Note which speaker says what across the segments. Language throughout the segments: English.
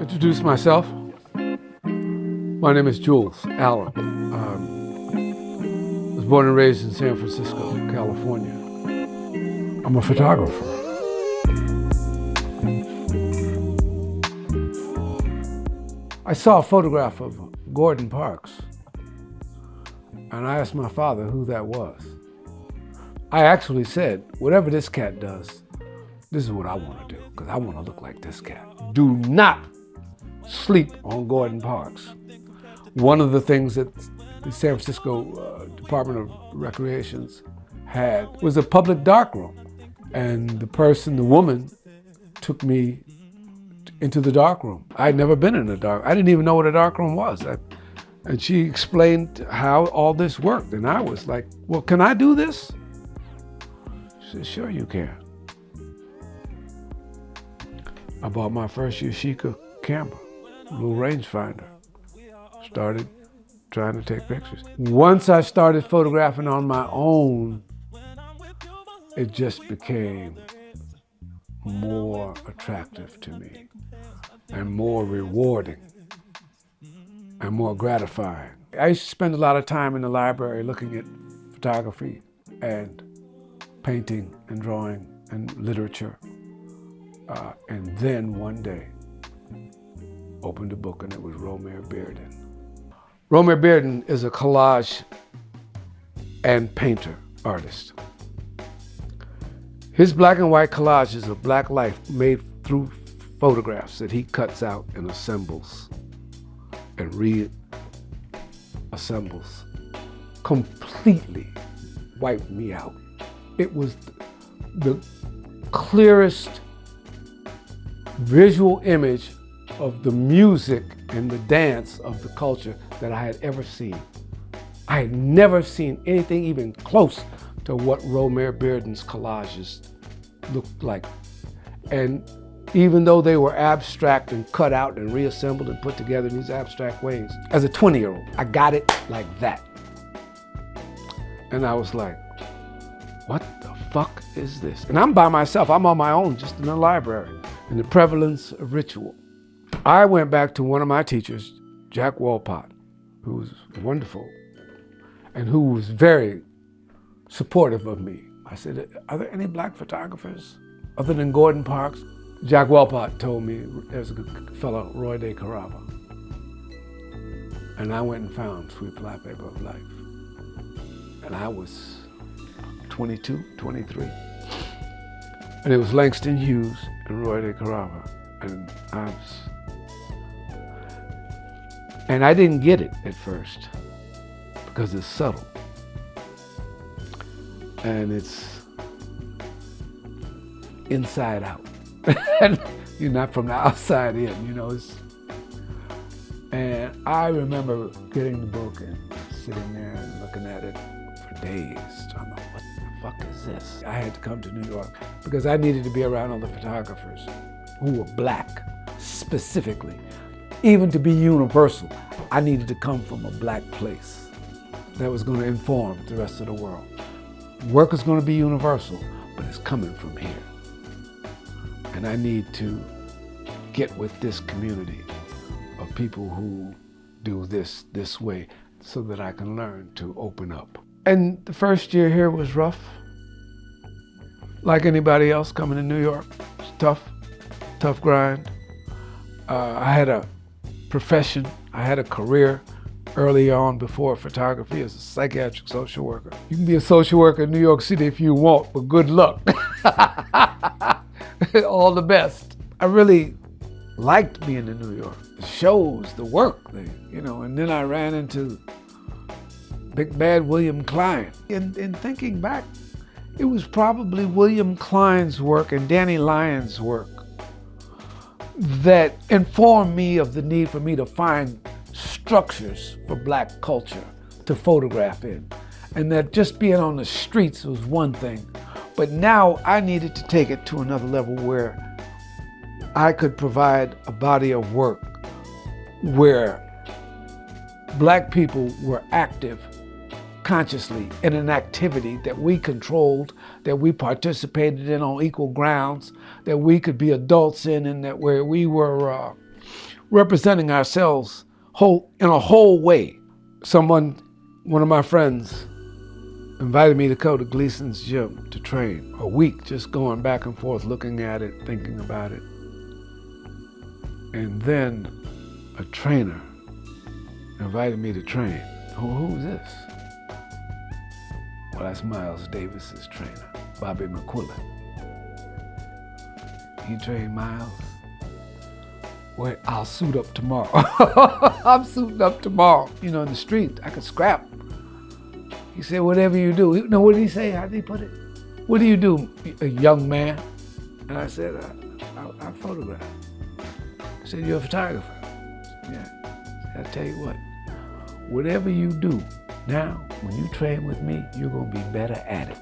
Speaker 1: Introduce myself. My name is Jules Allen. I was born and raised in San Francisco, California. I'm a photographer. I saw a photograph of Gordon Parks, and I asked my father who that was. I actually said, whatever this cat does, this is what I want to do, because I want to look like this cat. Do not sleep on Gordon Parks. One of the things that the San Francisco Department of Recreations had was a public darkroom. And the woman, took me into the darkroom. I'd never been in a dark. I didn't even know what a darkroom was. And she explained how all this worked. And I was like, well, can I do this? She said, sure you can. I bought my first Yashica camera, a little rangefinder. Started trying to take pictures. Once I started photographing on my own, it just became more attractive to me and more rewarding and more gratifying. I used to spend a lot of time in the library looking at photography and painting and drawing and literature. And then one day, opened a book and it was Bearden. Bearden is a collage and painter artist. His black and white collage is a black life made through photographs that he cuts out and assembles and reassembles. Completely wiped me out. It was the clearest visual image of the music and the dance of the culture that I had ever seen. I had never seen anything even close to what Bearden's collages looked like. And even though they were abstract and cut out and reassembled and put together in these abstract ways, as a 20-year-old, I got it like that. And I was like, what the fuck is this? And I'm by myself, I'm on my own, just in the library, and the prevalence of ritual. I went back to one of my teachers, Jack Walpott, who was wonderful and who was very supportive of me. I said, are there any black photographers other than Gordon Parks? Jack Walpott told me there's a fellow, Roy de Carava. And I went and found Sweet Flypaper of Life. And I was 22, 23. And it was Langston Hughes and Roy de Carava. And I didn't get it at first because it's subtle. And it's inside out. And you're not from the outside in, And I remember getting the book and sitting there and looking at it for days. I'm like, what the fuck is this? I had to come to New York because I needed to be around other photographers who were black, specifically. Even to be universal, I needed to come from a black place that was going to inform the rest of the world. Work is going to be universal, but it's coming from here. And I need to get with this community of people who do this way so that I can learn to open up. And the first year here was rough. Like anybody else coming to New York, it's tough grind. I had a profession, I had a career early on before photography as a psychiatric social worker. You can be a social worker in New York City if you want, but good luck. All the best. I really liked being in New York. The shows, the work, and then I ran into big bad William Klein. In thinking back, it was probably William Klein's work and Danny Lyon's work that informed me of the need for me to find structures for black culture to photograph in. And that just being on the streets was one thing. But now I needed to take it to another level where I could provide a body of work where black people were active consciously in an activity that we controlled, that we participated in on equal grounds, that we could be adults in, and that where we were representing ourselves in a whole way. One of my friends invited me to go to Gleason's gym to train a week, just going back and forth, looking at it, thinking about it. And then a trainer invited me to train. Who's this? Well, that's Miles Davis's trainer, Bobby McQuillan. You train Miles? Well, I'll suit up tomorrow. I'm suiting up tomorrow. You know, in the street, I could scrap. He said, whatever you do. You know, what did he say? How did he put it? What do you do, a young man? And I said, I photograph. He said, you're a photographer? I said, yeah. I tell you what, whatever you do now, when you train with me, you're going to be better at it.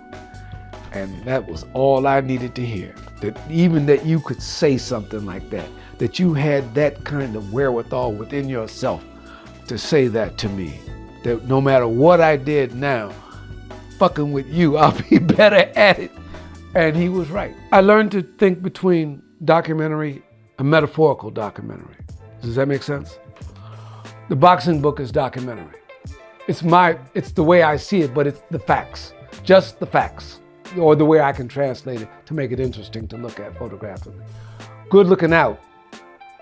Speaker 1: And that was all I needed to hear. That even that you could say something like that, that you had that kind of wherewithal within yourself to say that to me. That no matter what I did now, fucking with you, I'll be better at it. And he was right. I learned to think between documentary and metaphorical documentary. Does that make sense? The boxing book is documentary. It's the way I see it, but it's the facts, just the facts, or the way I can translate it to make it interesting to look at photographically. Good looking out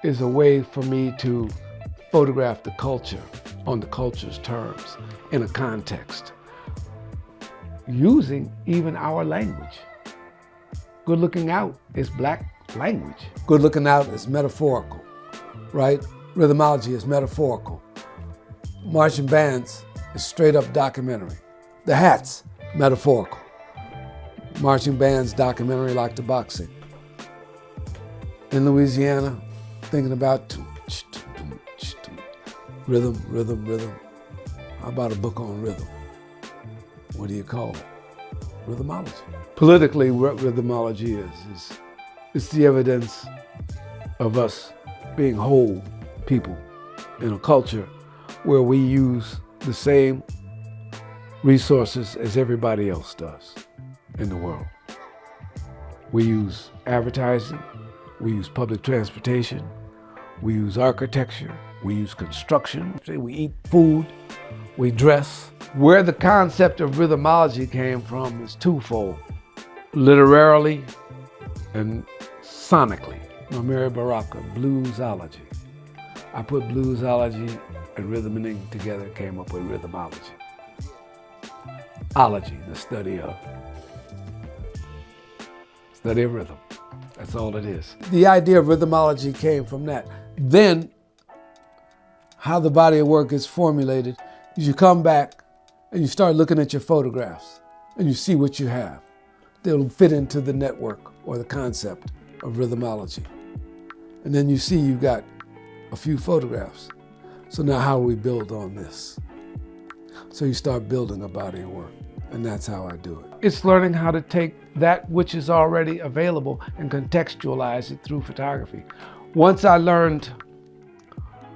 Speaker 1: is a way for me to photograph the culture on the culture's terms in a context, using even our language. Good looking out is black language. Good looking out is metaphorical, right? Rhythmology is metaphorical. Marching bands is straight up documentary. The hats, metaphorical. Marching bands, documentary like the boxing. In Louisiana, thinking about rhythm, rhythm, rhythm. How about a book on rhythm? What do you call it? Rhythmology. Politically, what rhythmology is it's the evidence of us being whole people in a culture where we use the same resources as everybody else does in the world. We use advertising, we use public transportation, we use architecture, we use construction, we eat food, we dress. Where the concept of rhythmology came from is twofold, literarily and sonically. Mary Baraka, bluesology. I put bluesology and rhythming together, came up with rhythmology. Ology, the study of rhythm. That's all it is. The idea of rhythmology came from that. Then, how the body of work is formulated is you come back and you start looking at your photographs and you see what you have. They'll fit into the network or the concept of rhythmology. And then you see you've got a few photographs. So now how do we build on this? So you start building a body of work, and that's how I do it. It's learning how to take that which is already available and contextualize it through photography. Once I learned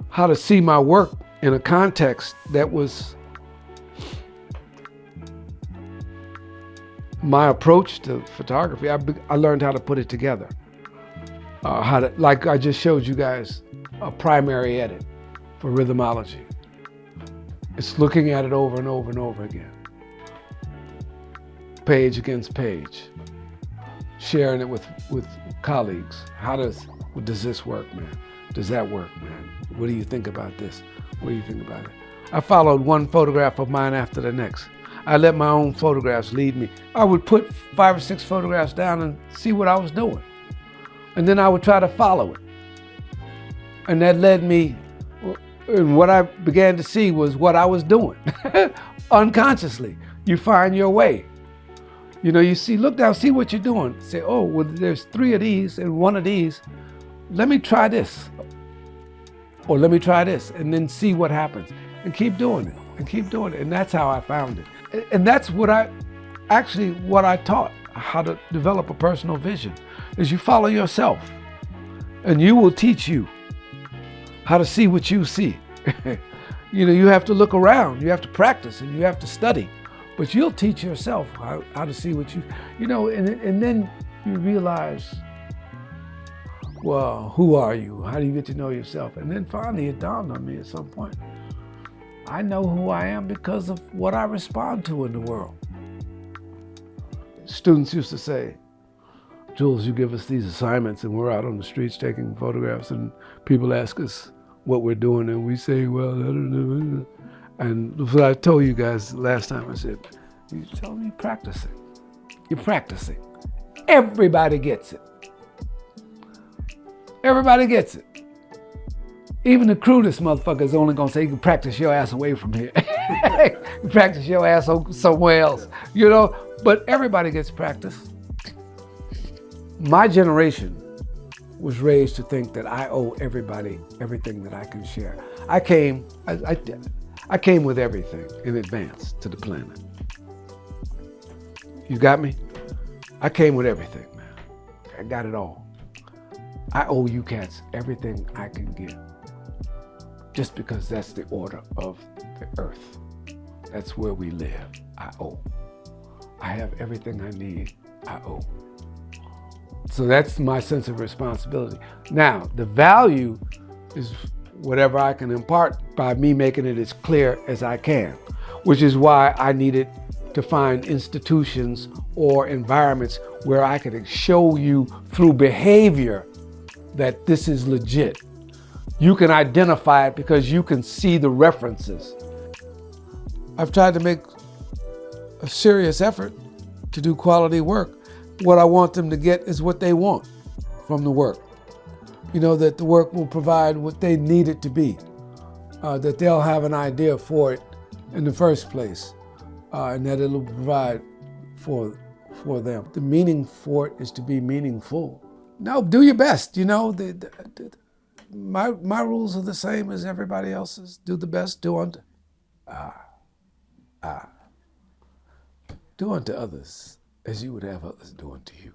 Speaker 1: how to see my work in a context that was my approach to photography, I learned how to put it together. Like I just showed you guys, a primary edit for rhythmology. It's looking at it over and over and over again. Page against page. Sharing it with colleagues. How does this work, man? Does that work, man? What do you think about this? What do you think about it? I followed one photograph of mine after the next. I let my own photographs lead me. I would put 5 or 6 photographs down and see what I was doing. And then I would try to follow it. And that led me, and what I began to see was what I was doing. Unconsciously, you find your way. You know, you see, look down, see what you're doing. Say, oh, well, there's 3 of these and 1 of these. Let me try this. Or let me try this, and then see what happens. And keep doing it, and keep doing it. And that's how I found it. And that's what I taught, how to develop a personal vision, is you follow yourself. And you will teach you how to see what you see. You know, you have to look around, you have to practice, and you have to study. But you'll teach yourself how to see what you know, and then you realize well, who are you? How do you get to know yourself? And then finally it dawned on me at some point, I know who I am because of what I respond to in the world. Students used to say, Jules, you give us these assignments and we're out on the streets taking photographs and people ask us what we're doing and we say, well, I don't know. And what I told you guys last time, I said, you tell me practicing. You're practicing. Everybody gets it. Everybody gets it. Even the crudest motherfucker is only gonna say, you can practice your ass away from here. You practice your ass somewhere else, you know? But everybody gets practice. My generation was raised to think that I owe everybody everything that I can share. I came with everything in advance to the planet. You got me? I came with everything, man. I got it all. I owe you cats everything I can give. Just because that's the order of the earth. That's where we live. I owe. I have everything I need. I owe. So that's my sense of responsibility. Now, the value is whatever I can impart by me making it as clear as I can, which is why I needed to find institutions or environments where I could show you through behavior that this is legit. You can identify it because you can see the references. I've tried to make a serious effort to do quality work. What I want them to get is what they want from the work. You know, that the work will provide what they need it to be, that they'll have an idea for it in the first place, and that it'll provide for them. The meaning for it is to be meaningful. No, do your best, you know. My rules are the same as everybody else's. Do the best, do unto others as you would have others do unto you.